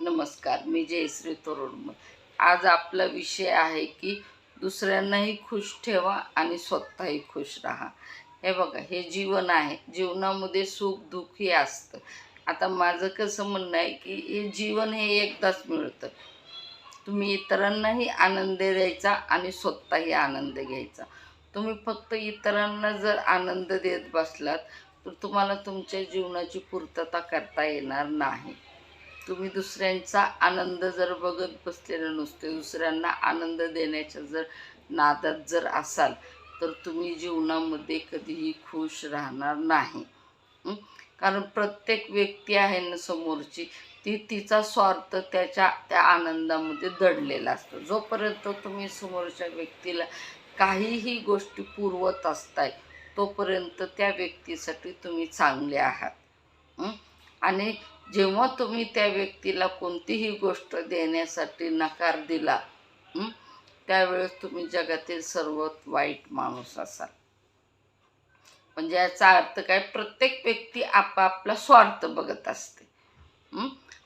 नमस्कार, मी जयश्री तोरडमल। आज आपला विषय आहे की दुसऱ्यांनाही खुश ठेवा आणि स्वतःही खुश राहा। हे बघा, हे जीवन आहे, जीवनामध्ये सुख दुःख हे असतं। आता माझं कसं म्हणणं आहे की हे जीवन हे एकदाच मिळतं। तुम्ही इतरांनाही आनंद द्यायचा आणि स्वतःही आनंद घ्यायचा। तुम्ही फक्त इतरांना जर आनंद देत बसलात तर तुम्हाला तुमच्या जीवनाची पूर्तता करता येणार नाही। तुम्ही दुसऱ्यांचा आनंद जर बघत बसलेले नसते, दुसऱ्यांना आनंद देण्याच्या जर नादात जर असाल तर तुम्ही जीवनामध्ये कधीही खुश राहणार नाही। कारण प्रत्येक व्यक्ती आहे ना समोरची, ती तिचा स्वार्थ त्या आनंदामध्ये दडलेला असतो। जोपर्यंत तुम्ही समोरच्या व्यक्तीला काहीही गोष्टी पुरवत असताय तोपर्यंत त्या व्यक्तीसाठी तुम्ही चांगले आहात। आणि जेव्हा तुम्ही त्या व्यक्तीला कोणतीही गोष्ट देण्यासाठी नकार दिला त्यावेळेस तुम्ही जगातील सर्वात वाईट माणूस असाल। म्हणजे याचा अर्थ काय, प्रत्येक व्यक्ती आपापला स्वार्थ बघत असते।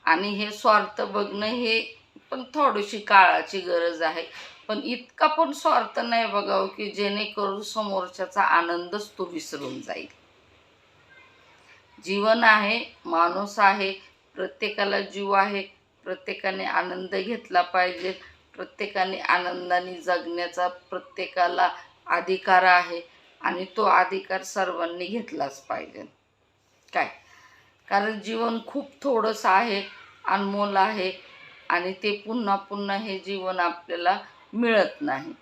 आणि हे स्वार्थ बघणं हे पण थोडीशी काळाची गरज आहे, पण इतका पण स्वार्थ नाही बघावं की जेणेकरून समोरच्याचा आनंदच तो विसरून जाईल। जीवन आहे, माणूस आहे, प्रत्येकाला जीव आहे, प्रत्येकाने आनंद घेतला पाहिजे, प्रत्येकाने आनंदाने जगण्याचा प्रत्येकाला अधिकार आहे आणि तो अधिकार सर्वांनी घेतलाच पाहिजे। काय, कारण जीवन खूप थोडंसं आहे, अनमोल आहे आणि ते पुन्हा पुन्हा हे जीवन आपल्याला मिळत नाही।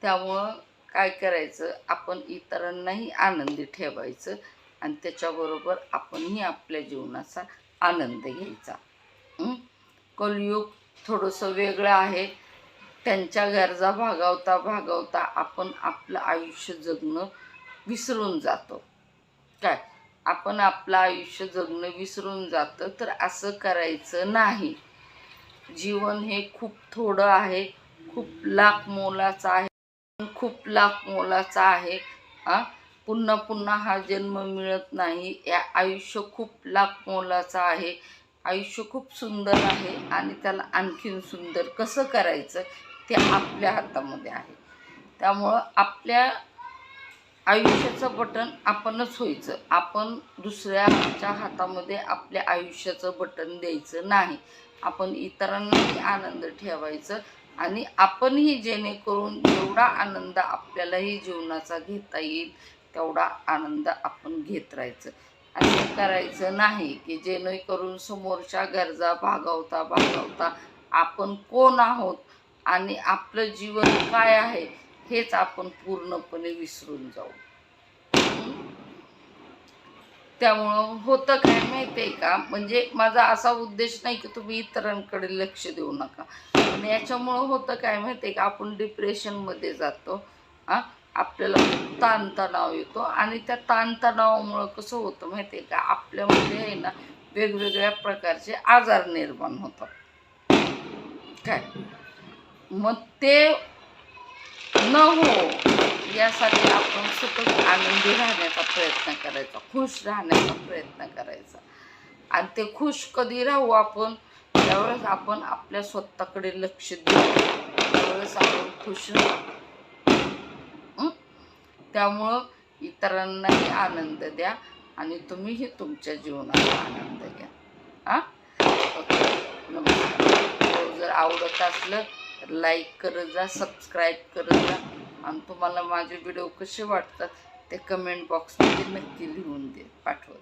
त्यामुळं काय करायचं, आपण इतरांनाही आनंदी ठेवायचं आणि त्याच्याबरोबर आपणही आपल्या जीवनाचा आनंद घ्यायचा। कलियुग थोडंसं वेगळं आहे, त्यांच्या गरजा भागवता आपण आपलं आयुष्य जगणं विसरून जातो। काय, आपण आपलं आयुष्य जगणं विसरून जातं, तर असं करायचं नाही। जीवन हे खूप थोडं आहे, खूप लाख मोलाचं आहे, खूप लाख मोलाचं आहे। पुन्हा पुन्हा हा जन्म मिळत नाही। या आयुष्य खूप लाख मोलाचं आहे, आयुष्य खूप सुंदर आहे आणि त्याला आणखीन सुंदर कसं करायचं ते आपल्या हातामध्ये आहे। त्यामुळं आपल्या आयुष्याचं बटन आपणच व्हायचं। आपण दुसऱ्याच्या हातामध्ये आपल्या आयुष्याचं बटन द्यायचं नाही। आपण इतरांनाही आनंद ठेवायचं आणि आपणही जेणेकरून जेवढा आनंद आपल्यालाही जीवनाचा घेता येईल तेवढा आनंद आपण घेत राहायचं। असं करायचं नाही की जेणेकरून समोरच्या गरजा भागवता आपण कोण आहोत आणि आपलं जीवन काय आहे हेच आपण पूर्णपणे विसरून जाऊ। त्यामुळं होतं काय माहिती आहे का, म्हणजे माझा असा उद्देश नाही की तुम्ही इतरांकडे लक्ष देऊ नका, पण याच्यामुळं होतं काय माहिती आहे का, आपण डिप्रेशनमध्ये जातो। आपल्याला खूप ताणतणाव येतो आणि त्या ताणतणावामुळं कसं होतं माहिती आहे का, आपल्यामध्ये आहे ना वेगवेगळ्या प्रकारचे आजार निर्माण होतात। काय, मग ते न हो यासाठी आपण सतत आनंदी राहण्याचा प्रयत्न करायचा, खुश राहण्याचा प्रयत्न करायचा। आणि ते खुश कधी राहू आपण, त्यावेळेस आपण आपल्या स्वतःकडे लक्ष देऊ, त्यावेळेस आपण खुश राहू। त्यामुळं इतरांनाही आनंद द्या आणि तुम्हीही तुमच्या जीवनाला आनंद घ्या। ओके, नमस्कार। जर आवडत असलं तर लाईक करत जा, सबस्क्राईब करत जा आणि तुम्हाला माझे व्हिडिओ कसे वाटतात ते कमेंट बॉक्समध्ये नक्की लिहून पाठवा।